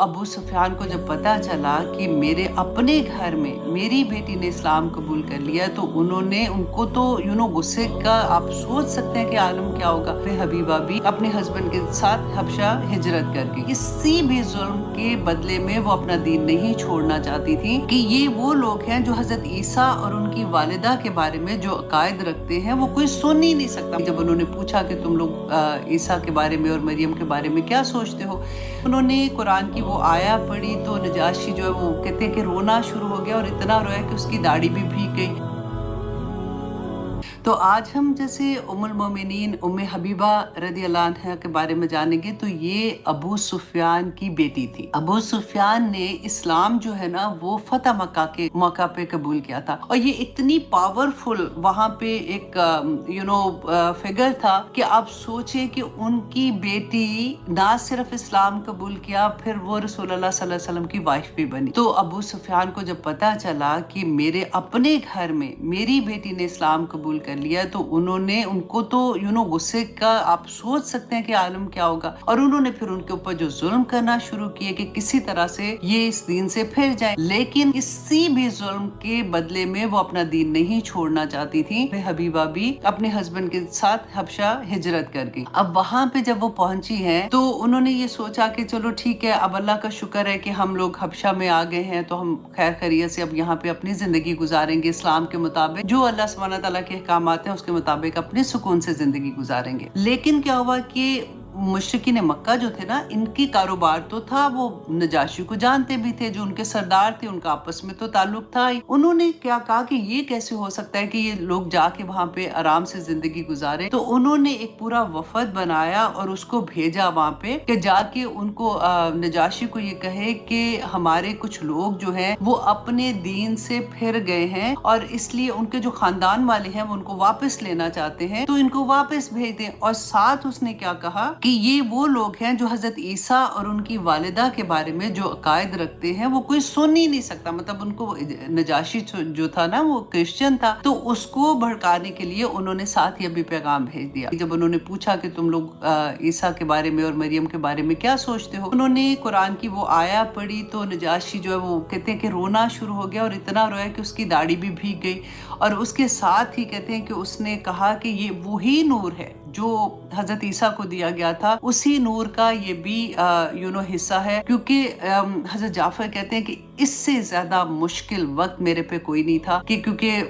ابو سفیان کو جب پتا چلا کہ میرے اپنے گھر میں میری بیٹی نے اسلام قبول کر لیا تو ان کو تو غصے کا آپ سوچ سکتے ہیں کہ عالم کیا ہوگا۔ حبیبہ بھی اپنے ہسبینڈ کے ساتھ حبشہ ہجرت کر گئی۔ کسی بھی ظلم کے بدلے میں وہ اپنا دین نہیں چھوڑنا چاہتی تھی کہ یہ وہ لوگ ہیں جو حضرت عیسیٰ اور ان کی والدہ کے بارے میں جو عقائد رکھتے ہیں وہ کوئی سن ہی نہیں سکتا۔ جب انہوں نے پوچھا کہ تم لوگ عیسیٰ کے بارے میں اور مریم کے بارے میں کیا سوچتے ہو، انہوں نے قرآن کی وہ آیا پڑھی تو نجاشی جو ہے وہ کہتے ہیں کہ رونا شروع ہو گیا، اور اتنا رویا کہ اس کی داڑھی بھی بھیگ گئی۔ تو آج ہم جیسے ام المومنین ام حبیبہ رضی اللہ عنہ کے بارے میں جانیں گے تو یہ ابو سفیان کی بیٹی تھی۔ ابو سفیان نے اسلام جو ہے نا وہ فتح مکہ کے موقع پہ قبول کیا تھا، اور یہ اتنی پاورفل وہاں پہ ایک فگر تھا کہ آپ سوچیں کہ ان کی بیٹی نہ صرف اسلام قبول کیا، پھر وہ رسول اللہ صلی اللہ علیہ وسلم کی وائف بھی بنی۔ تو ابو سفیان کو جب پتا چلا کہ میرے اپنے گھر میں میری بیٹی نے اسلام قبول کر لیا تو ان کو تو غصے کا آپ سوچ سکتے ہیں کہ عالم کیا ہوگا، اور انہوں نے پھر ان کے اوپر جو ظلم کرنا شروع کیے کہ کسی طرح سے یہ اس دین سے پھر جائیں، لیکن کسی بھی ظلم کے بدلے میں وہ اپنا دین نہیں چھوڑنا چاہتی تھی۔ حبیبہ بھی اپنے ہسبینڈ کے ساتھ حبشہ ہجرت کر گئی۔ اب وہاں پہ جب وہ پہنچی ہیں تو انہوں نے یہ سوچا کہ چلو ٹھیک ہے، اب اللہ کا شکر ہے کہ ہم لوگ حبشہ میں آ گئے ہیں تو ہم خیر خیریت سے اب یہاں پہ اپنی زندگی گزاریں گے، اسلام کے مطابق جو اللہ سبحانہ تعالیٰ کے احکامات ہیں اس کے مطابق اپنے سکون سے زندگی گزاریں گے۔ لیکن کیا ہوا کہ مشرکین مکہ جو تھے نا، ان کی کاروبار تو تھا، وہ نجاشی کو جانتے بھی تھے، جو ان کے سردار تھے، ان کا آپس میں تو تعلق تھا ہی۔ انہوں نے کیا کہا کہ یہ کیسے ہو سکتا ہے کہ یہ لوگ جا کے وہاں پہ آرام سے زندگی گزارے، تو انہوں نے ایک پورا وفد بنایا اور اس کو بھیجا وہاں پہ کہ جا کے ان کو نجاشی کو یہ کہے کہ ہمارے کچھ لوگ جو ہیں وہ اپنے دین سے پھر گئے ہیں، اور اس لیے ان کے جو خاندان والے ہیں وہ ان کو واپس لینا چاہتے ہیں، تو ان کو واپس بھیج دیں۔ اور ساتھ اس نے کیا کہا کہ یہ وہ لوگ ہیں جو حضرت عیسیٰ اور ان کی والدہ کے بارے میں جو عقائد رکھتے ہیں وہ کوئی سن ہی نہیں سکتا۔ مطلب ان کو نجاشی جو تھا نا وہ کرسچن تھا، تو اس کو بھڑکانے کے لیے انہوں نے ساتھ ہی ابھی پیغام بھیج دیا۔ جب انہوں نے پوچھا کہ تم لوگ عیسیٰ کے بارے میں اور مریم کے بارے میں کیا سوچتے ہو، انہوں نے قرآن کی وہ آیا پڑھی تو نجاشی جو ہے وہ کہتے ہیں کہ رونا شروع ہو گیا، اور اتنا رویا کہ اس کی داڑھی بھی بھیگ گئی، اور اس کے ساتھ ہی کہتے ہیں کہ اس نے کہا کہ یہ وہی نور ہے جو حضرت عیسیٰ کو دیا گیا تھا، اسی نور کا یہ بھی حصہ ہے، کیونکہ حضرت جعفر کہتے ہیں کہ اس سے زیادہ مشکل وقت میرے پہ کوئی نہیں تھا، کہ کیونکہ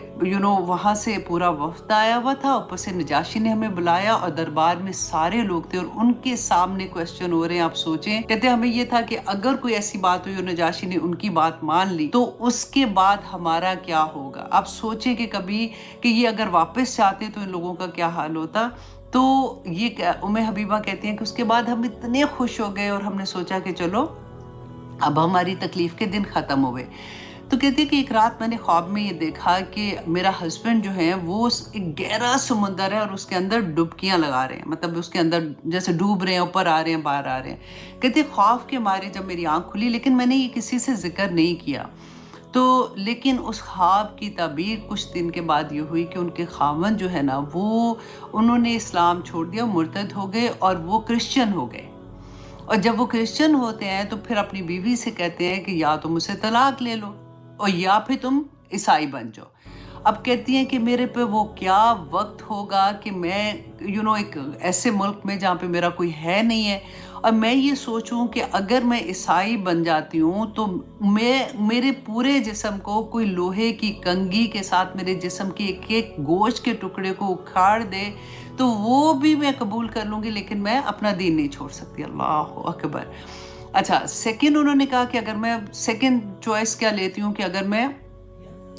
وہاں سے پورا وفد آیا ہوا تھا، اوپر سے نجاشی نے ہمیں بلایا اور دربار میں سارے لوگ تھے اور ان کے سامنے کوسچن ہو رہے ہیں۔ آپ سوچیں، کہتے ہمیں یہ تھا کہ اگر کوئی ایسی بات ہوئی اور نجاشی نے ان کی بات مان لی تو اس کے بعد ہمارا کیا ہوگا۔ آپ سوچیں کہ کبھی کہ یہ اگر واپس جاتے تو ان لوگوں کا کیا حال ہوتا۔ تو یہ ام حبیبہ کہتی ہیں کہ اس کے بعد ہم اتنے خوش ہو گئے اور ہم نے سوچا کہ چلو اب ہماری تکلیف کے دن ختم ہوئے۔ تو کہتی ہے کہ ایک رات میں نے خواب میں یہ دیکھا کہ میرا ہسبینڈ جو ہے وہ ایک گہرا سمندر ہے اور اس کے اندر ڈبکیاں لگا رہے ہیں، مطلب اس کے اندر جیسے ڈوب رہے ہیں، اوپر آ رہے ہیں باہر آ رہے ہیں۔ کہتے خوف کے مارے جب میری آنکھ کھلی، لیکن میں نے یہ کسی سے ذکر نہیں کیا، تو لیکن اس خواب کی تعبیر کچھ دن کے بعد یہ ہوئی کہ ان کے خاوند جو ہے نا وہ انہوں نے اسلام چھوڑ دیا، مرتد ہو گئے اور وہ کرسچن ہو گئے۔ اور جب وہ کرسچن ہوتے ہیں تو پھر اپنی بیوی سے کہتے ہیں کہ یا تم اسے طلاق لے لو اور یا پھر تم عیسائی بن جاؤ۔ اب کہتی ہیں کہ میرے پہ وہ کیا وقت ہوگا کہ میں ایک ایسے ملک میں جہاں پہ میرا کوئی ہے نہیں ہے، اور میں یہ سوچوں کہ اگر میں عیسائی بن جاتی ہوں تو میرے پورے جسم کو کوئی لوہے کی کنگھی کے ساتھ میرے جسم کے ایک ایک گوشت کے ٹکڑے کو اکھاڑ دے تو وہ بھی میں قبول کر لوں گی، لیکن میں اپنا دین نہیں چھوڑ سکتی۔ اللہ اکبر۔ اچھا، سیکنڈ انہوں نے کہا کہ اگر میں سیکنڈ چوائس کیا لیتی ہوں کہ اگر میں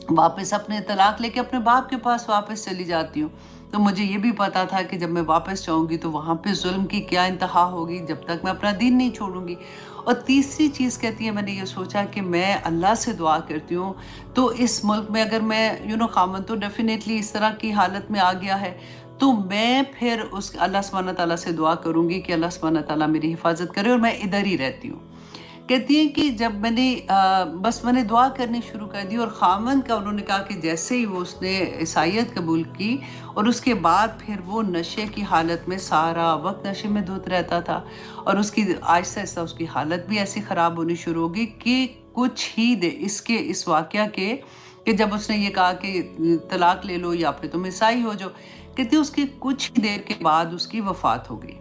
واپس اپنے طلاق لے کے اپنے باپ کے پاس واپس چلی جاتی ہوں، تو مجھے یہ بھی پتا تھا کہ جب میں واپس جاؤں گی تو وہاں پہ ظلم کی کیا انتہا ہوگی جب تک میں اپنا دین نہیں چھوڑوں گی۔ اور تیسری چیز کہتی ہے میں نے یہ سوچا کہ میں اللہ سے دعا کرتی ہوں تو اس ملک میں اگر میں خامن تو ڈیفینیٹلی اس طرح کی حالت میں آ گیا ہے تو میں پھر اس اللہ سبحانہ تعالیٰ سے دعا کروں گی کہ اللہ سبحانہ تعالیٰ میری حفاظت کرے اور میں ادھر ہی رہتی ہوں۔ کہتی ہیں کہ جب میں نے بس میں نے دعا کرنی شروع کر دی، اور خاوند کا انہوں نے کہا کہ جیسے ہی وہ اس نے عیسائیت قبول کی، اور اس کے بعد پھر وہ نشے کی حالت میں سارا وقت نشے میں دھت رہتا تھا، اور اس کی آہستہ آہستہ اس کی حالت بھی ایسی خراب ہونی شروع ہو گئی کہ کچھ ہی اس واقعہ کے کہ جب اس نے یہ کہا کہ طلاق لے لو یا پھر تم عیسائی ہو جاؤ، کہتی اس کی کچھ ہی دیر کے بعد اس کی وفات ہو گئی۔